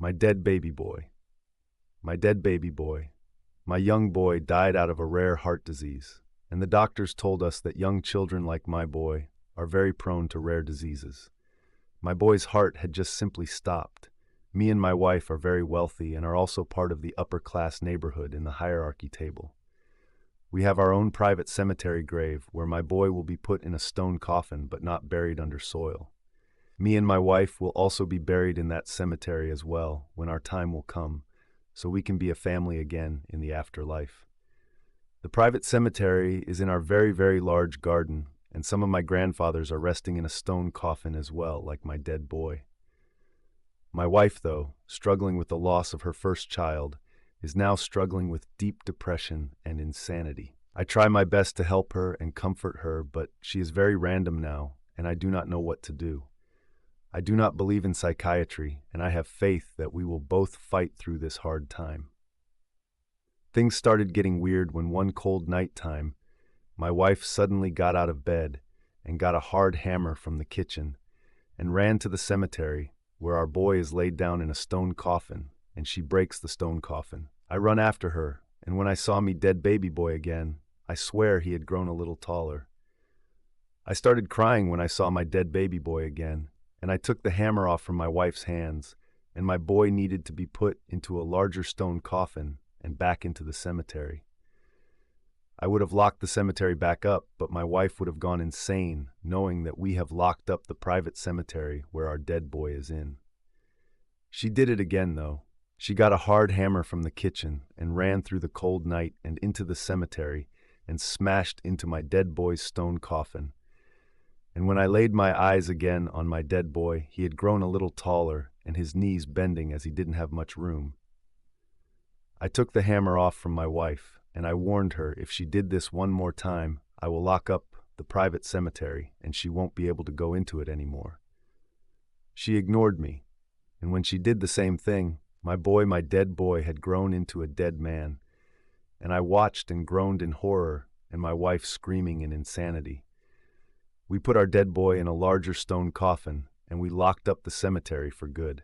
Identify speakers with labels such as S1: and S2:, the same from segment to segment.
S1: My dead baby boy. My dead baby boy. My young boy died out of a rare heart disease, and the doctors told us that young children like my boy are very prone to rare diseases. My boy's heart had just simply stopped. Me and my wife are very wealthy and are also part of the upper-class neighborhood in the hierarchy table. We have our own private cemetery grave where my boy will be put in a stone coffin but not buried under soil. Me and my wife will also be buried in that cemetery as well when our time will come, so we can be a family again in the afterlife. The private cemetery is in our very, very large garden, and some of my grandfathers are resting in a stone coffin as well, like my dead boy. My wife, though, struggling with the loss of her first child, is now struggling with deep depression and insanity. I try my best to help her and comfort her, but she is very random now, and I do not know what to do. I do not believe in psychiatry, and I have faith that we will both fight through this hard time. Things started getting weird when one cold night time, my wife suddenly got out of bed and got a hard hammer from the kitchen and ran to the cemetery where our boy is laid down in a stone coffin, and she breaks the stone coffin. I run after her, and when I saw me dead baby boy again, I swear he had grown a little taller. I started crying when I saw my dead baby boy again, and I took the hammer off from my wife's hands, and my boy needed to be put into a larger stone coffin and back into the cemetery. I would have locked the cemetery back up, but my wife would have gone insane knowing that we have locked up the private cemetery where our dead boy is in. She did it again, though. She got a hard hammer from the kitchen and ran through the cold night and into the cemetery and smashed into my dead boy's stone coffin. And when I laid my eyes again on my dead boy, he had grown a little taller and his knees bending as he didn't have much room. I took the hammer off from my wife, and I warned her if she did this one more time, I will lock up the private cemetery and she won't be able to go into it anymore. She ignored me, and when she did the same thing, my dead boy, had grown into a dead man, and I watched and groaned in horror and my wife screaming in insanity. We put our dead boy in a larger stone coffin, and we locked up the cemetery for good.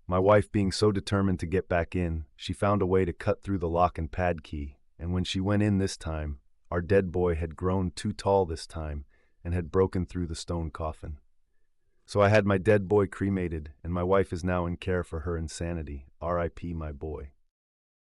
S1: My wife being so determined to get back in, she found a way to cut through the lock and pad key, and when she went in this time, our dead boy had grown too tall this time and had broken through the stone coffin. So I had my dead boy cremated, and my wife is now in care for her insanity. R.I.P. my boy.